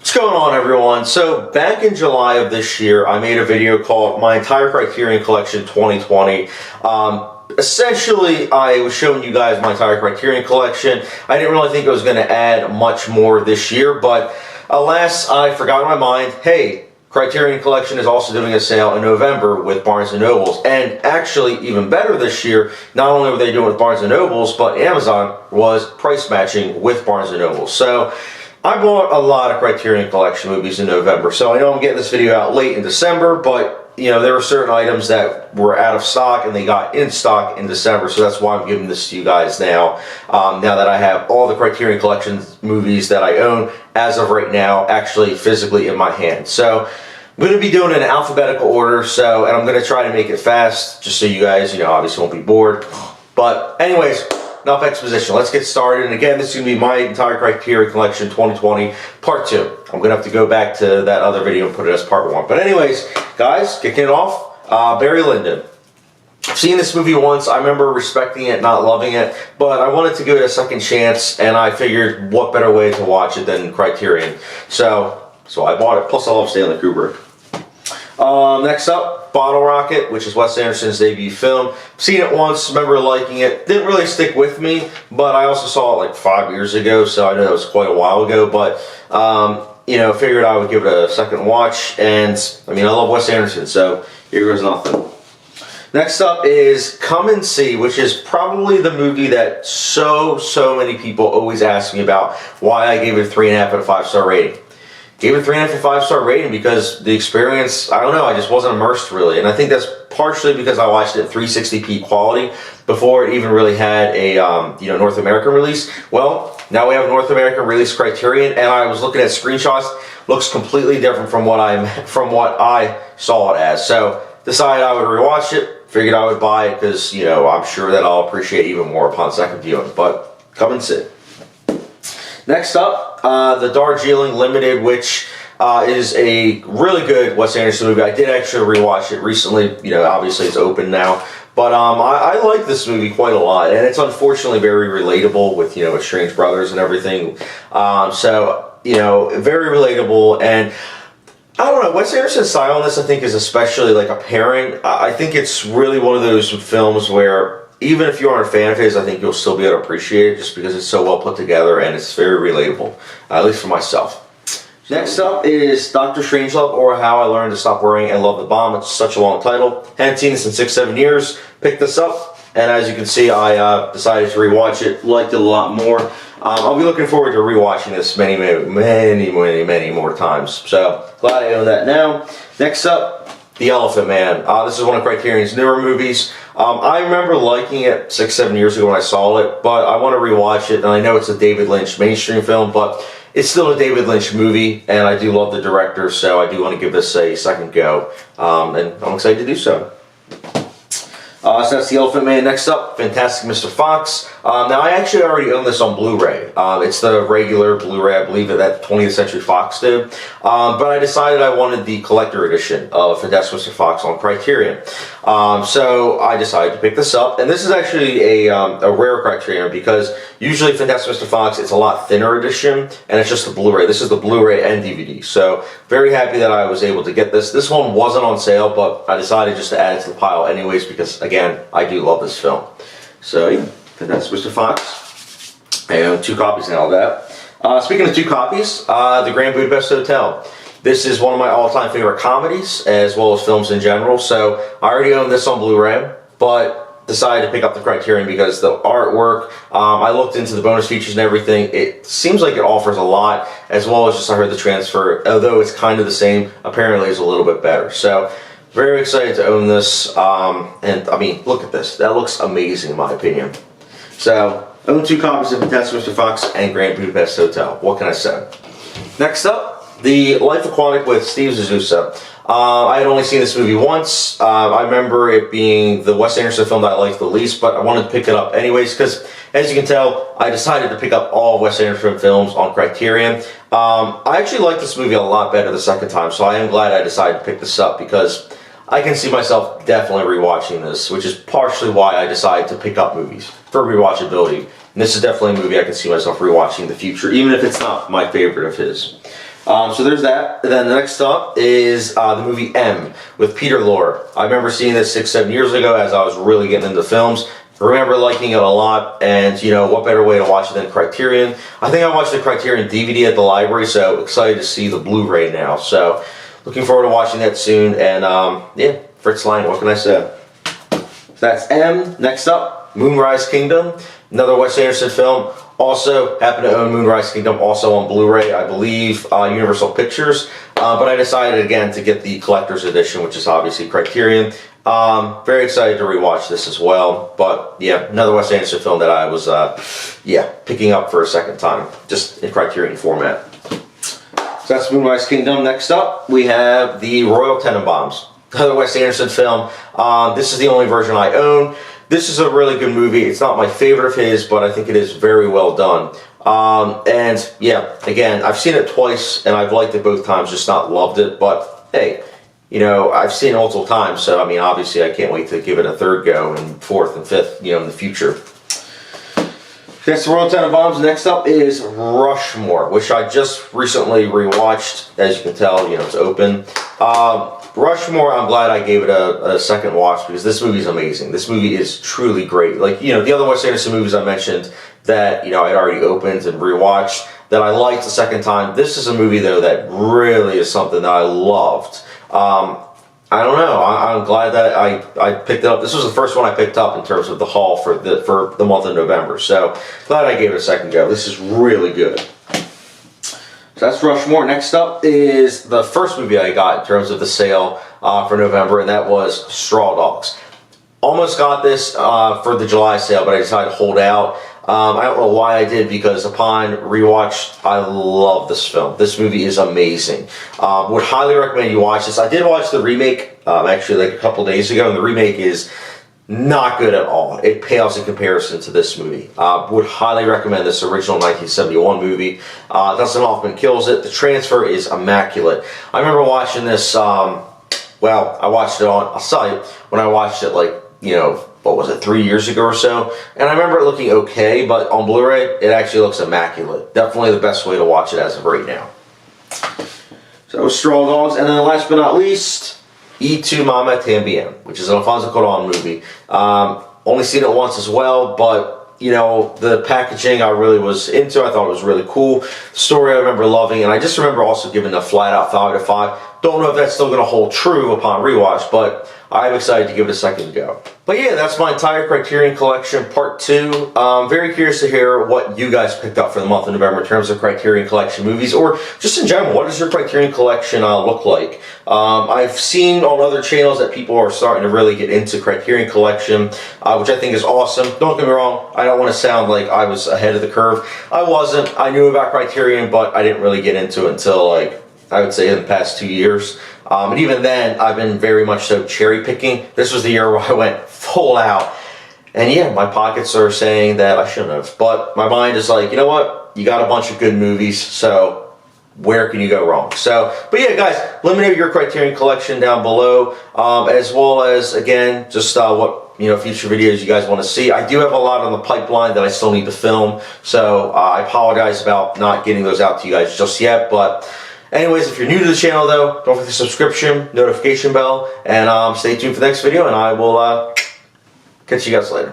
What's going on, everyone? So back in July of this year, I made a video called My Entire Criterion Collection 2020. Essentially, I was showing you guys my entire Criterion collection. I didn't really think I was going to add much more this year, but alas, I forgot in my mind, hey, Criterion Collection is also doing a sale in November with Barnes & Nobles. And actually, even better this year, not only were they doing it with Barnes & Nobles, but Amazon was price matching with Barnes & Nobles. So I bought a lot of Criterion Collection movies in November. So I know I'm getting this video out late in December, but you know, there were certain items that were out of stock and they got in stock in December, so that's why I'm giving this to you guys now. Now that I have all the Criterion Collection movies that I own as of right now actually physically in my hand. So I'm going to be doing it in alphabetical order, and I'm going to try to make it fast just so you guys, obviously won't be bored. But anyways, enough exposition. Let's get started. And again, this is going to be my entire Criterion Collection 2020 Part 2. I'm going to have to go back to that other video and put it as Part 1. But anyways, guys, kicking it off, Barry Lyndon. I've seen this movie once. I remember respecting it, not loving it, but I wanted to give it a second chance, and I figured what better way to watch it than Criterion. So I bought it. Plus, I love Stanley Kubrick. Next up, Bottle Rocket, which is Wes Anderson's debut film. Seen it once, remember liking it. Didn't really stick with me, but I also saw it like 5 years ago, so I know that was quite a while ago. But figured I would give it a second watch, and I love Wes Anderson, so here goes nothing. Next up is Come and See, which is probably the movie that so many people always ask me about why I gave it a 3.5 out of 5-star rating. Gave it a 3.5 out of 5-star rating because the experience, I don't know, I just wasn't immersed really. And I think that's partially because I watched it at 360p quality before it even really had a North American release. Well, now we have a North American release Criterion, and I was looking at screenshots. Looks completely different from what I saw it as. So decided I would rewatch it. Figured I would buy it because I'm sure that I'll appreciate it even more upon second viewing. But come and sit. Next up, the Darjeeling Limited, which is a really good Wes Anderson movie. I did actually rewatch it recently. Obviously it's open now. But I like this movie quite a lot. And it's unfortunately very relatable with, estranged brothers and everything. Very relatable. And I don't know, Wes Anderson's style on this I think is especially like apparent. I think it's really one of those films where even if you aren't a fan of his, I think you'll still be able to appreciate it just because it's so well put together and it's very relatable, at least for myself. Next up is Dr. Strangelove, or How I Learned to Stop Worrying and Love the Bomb. It's such a long title. Hadn't seen this in 6-7 years. Picked this up, and as you can see, I decided to rewatch it. Liked it a lot more. I'll be looking forward to rewatching this many more times. So glad I own that now. Next up, The Elephant Man. This is one of Criterion's newer movies. I remember liking it 6-7 years ago when I saw it, but I want to rewatch it, and I know it's a David Lynch mainstream film, but it's still a David Lynch movie, and I do love the director, so I do want to give this a second go, and I'm excited to do so. So that's The Elephant Man. Next up, Fantastic Mr. Fox. Now, I actually already own this on Blu-ray. It's the regular Blu-ray, I believe, that 20th Century Fox did. But I decided I wanted the collector edition of Fantastic Mr. Fox on Criterion. So I decided to pick this up. And this is actually a rare Criterion because usually Fantastic Mr. Fox, it's a lot thinner edition, and it's just the Blu-ray. This is the Blu-ray and DVD. So very happy that I was able to get this. This one wasn't on sale, but I decided just to add it to the pile anyways because, again, I do love this film. So, yeah, that's Mr. Fox. I own 2 copies now of that. Speaking of 2 copies, the Grand Budapest Hotel. This is one of my all-time favorite comedies, as well as films in general. So, I already own this on Blu-ray, but decided to pick up the Criterion because the artwork, I looked into the bonus features and everything. It seems like it offers a lot, as well as just I heard the transfer, although it's kind of the same, apparently it's a little bit better. So, very excited to own this, and I mean, look at this. That looks amazing in my opinion. So, own 2 copies of Fantastic Mr. Fox and Grand Budapest Hotel. What can I say? Next up, the Life Aquatic with Steve Zissou. I had only seen this movie once. I remember it being the Wes Anderson film that I liked the least, but I wanted to pick it up anyways because, as you can tell, I decided to pick up all Wes Anderson films on Criterion. I actually liked this movie a lot better the second time, so I am glad I decided to pick this up because I can see myself definitely rewatching this, which is partially why I decided to pick up movies, for rewatchability. And this is definitely a movie I can see myself rewatching in the future, even if it's not my favorite of his. So there's that. And then the next up is the movie M with Peter Lorre. I remember seeing this 6-7 years ago as I was really getting into films. I remember liking it a lot, and you know, what better way to watch it than Criterion. I think I watched the Criterion DVD at the library, so excited to see the Blu-ray now. So looking forward to watching that soon, and yeah, Fritz Lang, what can I say? So that's M. Next up, Moonrise Kingdom, another Wes Anderson film. Also happen to own Moonrise Kingdom, also on Blu-ray, I believe, Universal Pictures. But I decided again to get the collector's edition, which is obviously Criterion. Very excited to rewatch this as well. But yeah, another Wes Anderson film that I was, picking up for a second time, just in Criterion format. So that's Moonrise Kingdom. Next up, we have the Royal Tenenbaums, another Wes Anderson film. This is the only version I own. This is a really good movie. It's not my favorite of his, but I think it is very well done. And yeah, again, I've seen it twice, and I've liked it both times, just not loved it. But hey, you know, I've seen it multiple times, so I mean, obviously, I can't wait to give it a third go, and fourth and fifth, you know, in the future. That's the Royal Tenenbaums. Next up is Rushmore, which I just recently rewatched. As you can tell, you know, it's open. Rushmore, I'm glad I gave it a second watch, because this movie is amazing. This movie is truly great. Like, you know, the other Wes Anderson movies I mentioned that, you know, I'd already opened and rewatched that I liked the second time. This is a movie, though, that really is something that I loved. I don't know. I'm glad that I picked it up. This was the first one I picked up in terms of the haul for the month of November. So glad I gave it a second go. This is really good. So that's Rushmore. Next up is the first movie I got in terms of the sale for November, and that was Straw Dogs. Almost got this for the July sale, but I decided to hold out. I don't know why I did, because upon rewatch, I love this film. This movie is amazing. Would highly recommend you watch this. I did watch the remake actually like a couple days ago, and the remake is not good at all. It pales in comparison to this movie. Would highly recommend this original 1971 movie. Dustin Hoffman kills it. The transfer is immaculate. I remember watching this, well, I watched it on a site when I watched it, like, you know, what was it, 3 years ago or so, and I remember it looking okay, but on Blu-ray, it actually looks immaculate. Definitely the best way to watch it as of right now. So that was Straw Dogs, and then last but not least, Y Tu Mamá Tambien, which is an Alfonso Cuarón movie. Only seen it once as well, but you know, the packaging I really was into. I thought it was really cool. The story I remember loving, and I just remember also giving a flat-out 5 out of 5. Don't know if that's still going to hold true upon rewatch, but I'm excited to give it a second go. But yeah, that's my entire Criterion collection, part 2. Very curious to hear what you guys picked up for the month of November in terms of Criterion collection movies, or just in general, what does your Criterion collection look like? I've seen on other channels that people are starting to really get into Criterion collection, which I think is awesome. Don't get me wrong, I don't want to sound like I was ahead of the curve. I wasn't. I knew about Criterion, but I didn't really get into it until, like, I would say in the past 2 years. And even then, I've been very much so cherry picking. This was the year where I went full out. And yeah, my pockets are saying that I shouldn't have. But my mind is like, you know what? You got a bunch of good movies, so where can you go wrong? So, but yeah, guys, let me know your Criterion collection down below, as well as, again, just what, you know, future videos you guys want to see. I do have a lot on the pipeline that I still need to film, so I apologize about not getting those out to you guys just yet. But anyways, if you're new to the channel, though, don't forget the subscription, notification bell, and stay tuned for the next video, and I will catch you guys later.